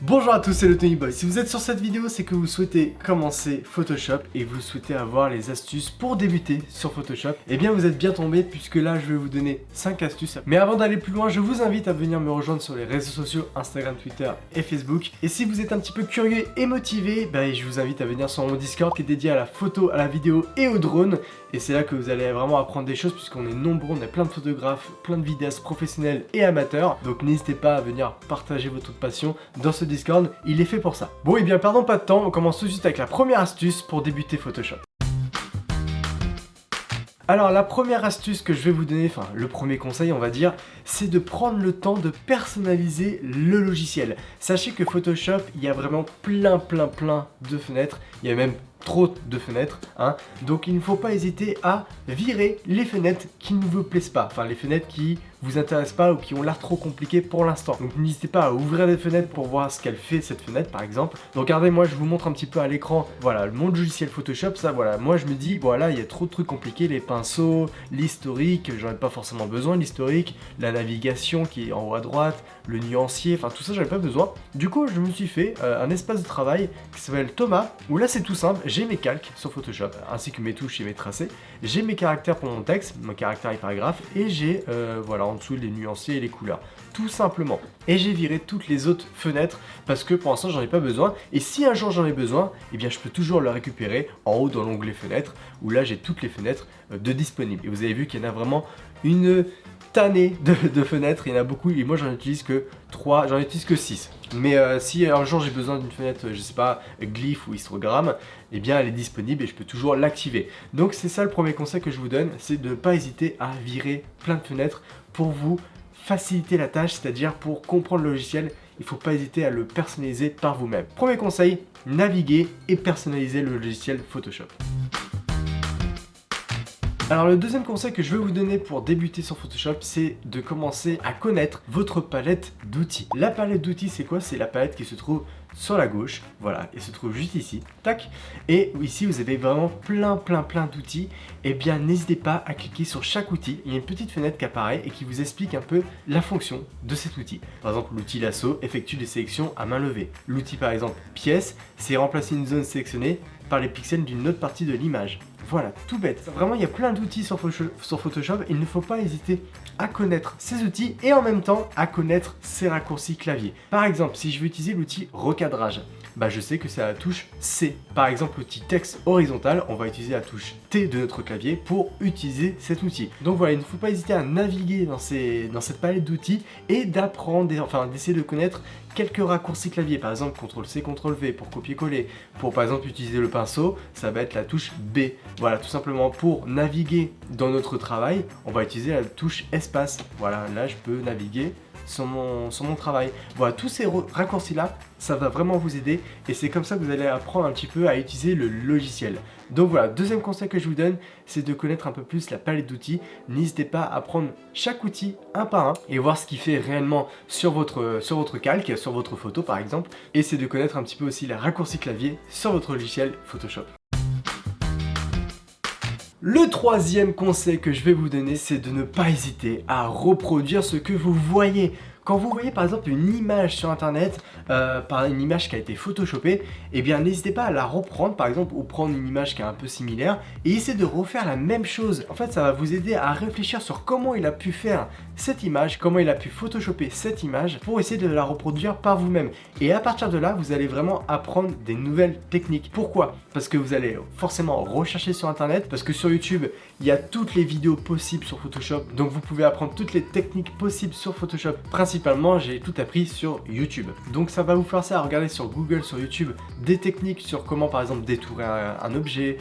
Bonjour à tous, c'est le Tony Boy. Si vous êtes sur cette vidéo, c'est que vous souhaitez commencer Photoshop et vous souhaitez avoir les astuces pour débuter sur Photoshop. Eh bien, vous êtes bien tombé puisque là, je vais vous donner 5 astuces. Mais avant d'aller plus loin, je vous invite à venir me rejoindre sur les réseaux sociaux Instagram, Twitter et Facebook. Et si vous êtes un petit peu curieux et motivé, je vous invite à venir sur mon Discord qui est dédié à la photo, à la vidéo et au drone. Et c'est là que vous allez vraiment apprendre des choses puisqu'on est nombreux, on a plein de photographes, plein de vidéastes professionnels et amateurs. Donc n'hésitez pas à venir partager votre passion dans ce Discord, il est fait pour ça. Bon et bien perdons pas de temps, on commence tout de suite avec la première astuce pour débuter Photoshop. Alors la première astuce que je vais vous donner, enfin le premier conseil on va dire, c'est de prendre le temps de personnaliser le logiciel. Sachez que Photoshop, il y a vraiment plein de fenêtres, il y a même trop de fenêtres, donc il ne faut pas hésiter à virer les fenêtres qui ne vous plaisent pas, enfin les fenêtres qui vous intéressent pas ou qui ont l'air trop compliquées pour l'instant. Donc n'hésitez pas à ouvrir des fenêtres pour voir ce qu'elle fait cette fenêtre par exemple. Donc regardez, moi je vous montre un petit peu à l'écran, voilà mon logiciel Photoshop, ça voilà, moi je me dis voilà il y a trop de trucs compliqués, les pinceaux, l'historique, j'en ai pas forcément besoin, l'historique, la navigation qui est en haut à droite, le nuancier, enfin tout ça j'avais pas besoin. Du coup je me suis fait un espace de travail qui s'appelle Thomas, où là c'est tout simple, j'ai mes calques sur Photoshop, ainsi que mes touches et mes tracés, j'ai mes caractères pour mon texte, mon caractère et paragraphe, et j'ai voilà en dessous les nuanciers et les couleurs, tout simplement. Et j'ai viré toutes les autres fenêtres parce que pour l'instant j'en ai pas besoin, et si un jour j'en ai besoin, eh bien je peux toujours le récupérer en haut dans l'onglet fenêtres, où là j'ai toutes les fenêtres de disponibles. Et vous avez vu qu'il y en a vraiment une tannée de fenêtres, il y en a beaucoup, et moi j'en utilise que 3, j'en utilise que 6. Mais si un jour j'ai besoin d'une fenêtre, je sais pas, glyphe ou histogramme, eh bien elle est disponible et je peux toujours l'activer. Donc c'est ça le premier conseil que je vous donne, c'est de ne pas hésiter à virer plein de fenêtres pour vous faciliter la tâche, c'est-à-dire pour comprendre le logiciel, il ne faut pas hésiter à le personnaliser par vous-même. Premier conseil, naviguer et personnaliser le logiciel Photoshop. Alors le deuxième conseil que je vais vous donner pour débuter sur Photoshop, c'est de commencer à connaître votre palette d'outils. La palette d'outils, c'est quoi? C'est la palette qui se trouve sur la gauche, voilà, et se trouve juste ici, tac. Et ici vous avez vraiment plein d'outils. Et bien n'hésitez pas à cliquer sur chaque outil, il y a une petite fenêtre qui apparaît et qui vous explique un peu la fonction de cet outil. Par exemple, l'outil lasso effectue des sélections à main levée. L'outil par exemple pièce, c'est remplacer une zone sélectionnée par les pixels d'une autre partie de l'image. Voilà, tout bête. Vraiment, il y a plein d'outils sur Photoshop. Il ne faut pas hésiter à connaître ces outils et en même temps à connaître ces raccourcis clavier. Par exemple, si je veux utiliser l'outil recadrage, je sais que c'est la touche C. Par exemple, l'outil texte horizontal, on va utiliser la touche T de notre clavier pour utiliser cet outil. Donc voilà, il ne faut pas hésiter à naviguer dans cette palette d'outils et d'apprendre, enfin d'essayer de connaître quelques raccourcis clavier. Par exemple, CTRL-C, CTRL-V pour copier-coller. Pour par exemple utiliser le pinceau, ça va être la touche B. Voilà, tout simplement pour naviguer dans notre travail, on va utiliser la touche espace. Voilà, là je peux naviguer sur mon travail. Voilà, tous ces raccourcis là, ça va vraiment vous aider et c'est comme ça que vous allez apprendre un petit peu à utiliser le logiciel. Donc voilà, deuxième conseil que je vous donne, c'est de connaître un peu plus la palette d'outils. N'hésitez pas à prendre chaque outil un par un et voir ce qu'il fait réellement sur votre calque, sur votre photo par exemple. Et c'est de connaître un petit peu aussi les raccourcis clavier sur votre logiciel Photoshop. Le troisième conseil que je vais vous donner, c'est de ne pas hésiter à reproduire ce que vous voyez. Quand vous voyez par exemple une image sur internet, une image qui a été photoshopée, eh bien n'hésitez pas à la reprendre par exemple ou prendre une image qui est un peu similaire et essayer de refaire la même chose. En fait ça va vous aider à réfléchir sur comment il a pu faire cette image, comment il a pu photoshopper cette image pour essayer de la reproduire par vous-même. Et à partir de là, vous allez vraiment apprendre des nouvelles techniques. Pourquoi? Parce que vous allez forcément rechercher sur internet, parce que sur YouTube, il y a toutes les vidéos possibles sur Photoshop, donc vous pouvez apprendre toutes les techniques possibles sur Photoshop. Principalement, j'ai tout appris sur YouTube. Donc ça va vous forcer à regarder sur Google, sur YouTube, des techniques sur comment par exemple détourer un objet,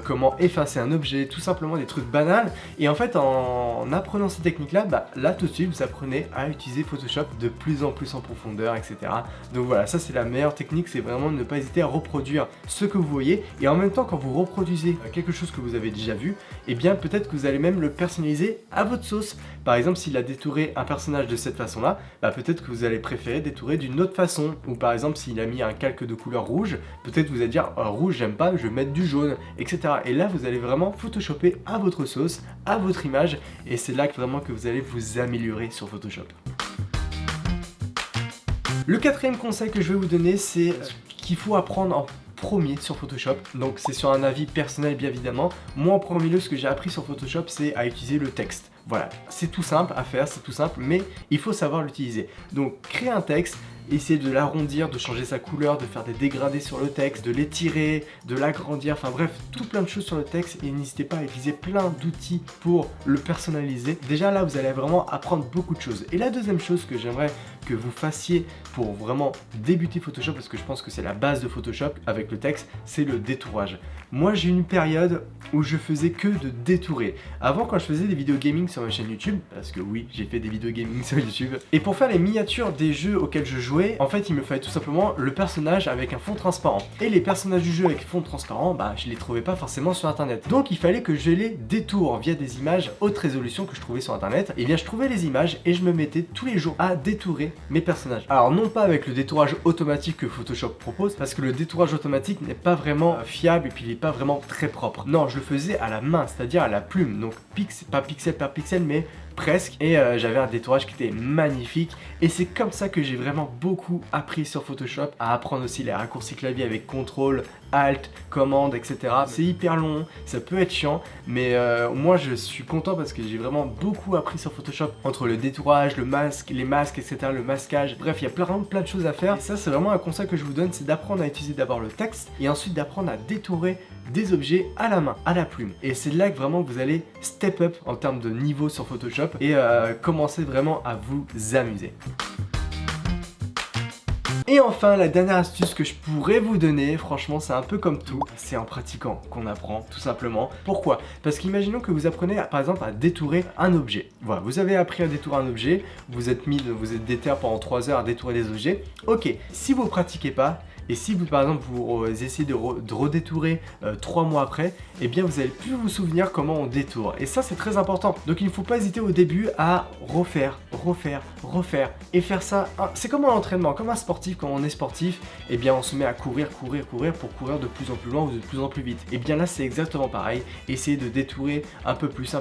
comment effacer un objet, tout simplement des trucs banals. Et en fait, en apprenant ces techniques-là, là tout de suite, vous apprenez à utiliser Photoshop de plus en plus en profondeur, etc. Donc voilà, ça c'est la meilleure technique, c'est vraiment de ne pas hésiter à reproduire ce que vous voyez. Et en même temps, quand vous reproduisez quelque chose que vous avez déjà vu, et bien peut-être que vous allez même le personnaliser à votre sauce. Par exemple, s'il a détouré un personnage de cette façon-là, peut-être que vous allez préférer détourer d'une autre façon. Ou par exemple, s'il a mis un calque de couleur rouge, peut-être vous allez dire rouge j'aime pas, je vais mettre du jaune, etc. Et là, vous allez vraiment photoshopper à votre sauce, à votre image, et c'est là que vraiment que vous allez vous améliorer sur Photoshop. Le quatrième conseil que je vais vous donner, c'est qu'il faut apprendre en premier sur Photoshop. Donc c'est sur un avis personnel bien évidemment. Moi en premier lieu, ce que j'ai appris sur Photoshop, c'est à utiliser le texte. Voilà, c'est tout simple à faire, c'est tout simple, mais il faut savoir l'utiliser. Donc créer un texte, essayer de l'arrondir, de changer sa couleur, de faire des dégradés sur le texte, de l'étirer, de l'agrandir, enfin bref, tout plein de choses sur le texte, et n'hésitez pas à utiliser plein d'outils pour le personnaliser. Déjà là, vous allez vraiment apprendre beaucoup de choses. Et la deuxième chose que j'aimerais que vous fassiez pour vraiment débuter Photoshop, parce que je pense que c'est la base de Photoshop avec le texte, c'est le détourage. Moi j'ai eu une période où je faisais que de détourer. Avant, quand je faisais des vidéos gaming sur ma chaîne YouTube, parce que oui, j'ai fait des vidéos gaming sur YouTube, et pour faire les miniatures des jeux auxquels je jouais, en fait il me fallait tout simplement le personnage avec un fond transparent. Et les personnages du jeu avec fond transparent, bah je les trouvais pas forcément sur internet. Donc il fallait que je les détourne via des images haute résolution que je trouvais sur internet. Et bien je trouvais les images et je me mettais tous les jours à détourer mes personnages. Alors non pas avec le détourage automatique que Photoshop propose, parce que le détourage automatique n'est pas vraiment fiable et puis il est pas vraiment très propre. Non, je le faisais à la main, c'est-à-dire à la plume, donc pas pixel par pixel mais presque, et j'avais un détourage qui était magnifique, et c'est comme ça que j'ai vraiment beaucoup appris sur Photoshop, à apprendre aussi les raccourcis clavier avec CTRL, Alt, commande, etc. C'est hyper long, ça peut être chiant, mais moi je suis content parce que j'ai vraiment beaucoup appris sur Photoshop, entre le détourage, le masque, les masques, etc., le masquage, bref, il y a plein de choses à faire, et ça c'est vraiment un conseil que je vous donne, c'est d'apprendre à utiliser d'abord le texte, et ensuite d'apprendre à détourer des objets à la main, à la plume. Et c'est là que vraiment vous allez step up en termes de niveau sur Photoshop et commencer vraiment à vous amuser. Et enfin, la dernière astuce que je pourrais vous donner, franchement c'est un peu comme tout, c'est en pratiquant qu'on apprend, tout simplement. Pourquoi? Parce qu'imaginons que vous apprenez par exemple à détourer un objet. Voilà, vous avez appris à détourer un objet, vous êtes déter pendant 3 heures à détourer des objets. Ok, si vous ne pratiquez pas, et si vous par exemple vous essayez de redétourer 3 mois après, eh bien vous allez plus vous souvenir comment on détourne. Et ça c'est très important. Donc il ne faut pas hésiter au début à refaire et faire ça. C'est comme un entraînement, comme un sportif. Quand on est sportif, eh bien on se met à courir pour courir de plus en plus loin ou de plus en plus vite. Et bien là c'est exactement pareil. Essayez de détourer un peu plus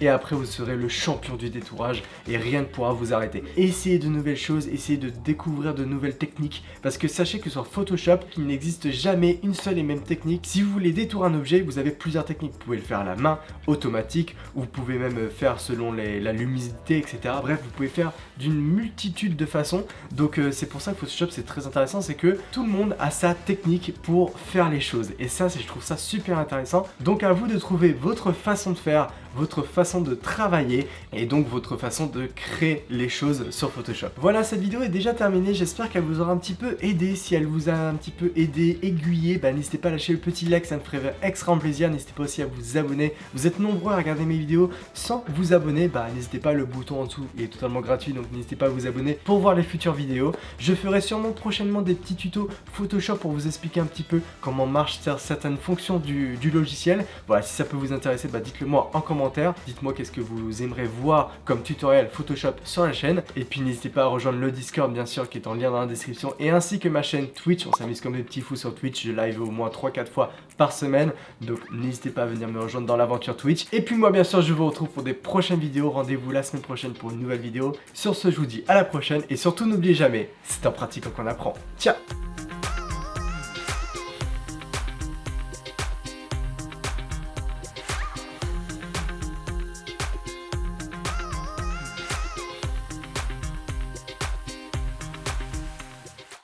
et après vous serez le champion du détourage et rien ne pourra vous arrêter. Essayez de nouvelles choses, essayez de découvrir de nouvelles techniques, parce que sachez que sur Photoshop, il n'existe jamais une seule et même technique. Si vous voulez détourer un objet, vous avez plusieurs techniques. Vous pouvez le faire à la main, automatique, ou vous pouvez même faire selon la luminosité, etc. Bref, vous pouvez faire d'une multitude de façons. Donc c'est pour ça que Photoshop c'est très intéressant, c'est que tout le monde a sa technique pour faire les choses. Et ça, je trouve ça super intéressant. Donc à vous de trouver votre façon de faire, votre façon de travailler et donc votre façon de créer les choses sur Photoshop. Voilà, cette vidéo est déjà terminée. J'espère qu'elle vous aura un petit peu aidé. Si elle vous a un petit peu aidé, aiguillé, bah, n'hésitez pas à lâcher le petit like, ça me ferait extrêmement plaisir. N'hésitez pas aussi à vous abonner. Vous êtes nombreux à regarder mes vidéos sans vous abonner, bah n'hésitez pas, le bouton en dessous est totalement gratuit, donc n'hésitez pas à vous abonner pour voir les futures vidéos. Je ferai sûrement prochainement des petits tutos Photoshop pour vous expliquer un petit peu comment marchent certaines fonctions du logiciel. Voilà, si ça peut vous intéresser, bah dites-le moi en commentaire. Dites-moi qu'est-ce que vous aimeriez voir comme tutoriel Photoshop sur la chaîne. Et puis n'hésitez pas à rejoindre le Discord bien sûr qui est en lien dans la description, et ainsi que ma chaîne Twitch. On s'amuse comme des petits fous sur Twitch, je live au moins 3-4 fois par semaine, donc n'hésitez pas à venir me rejoindre dans l'aventure Twitch. Et puis moi bien sûr je vous retrouve pour des prochaines vidéos. Rendez-vous la semaine prochaine pour une nouvelle vidéo. Sur ce, je vous dis à la prochaine, et surtout n'oubliez jamais, c'est en pratiquant qu'on apprend. Ciao.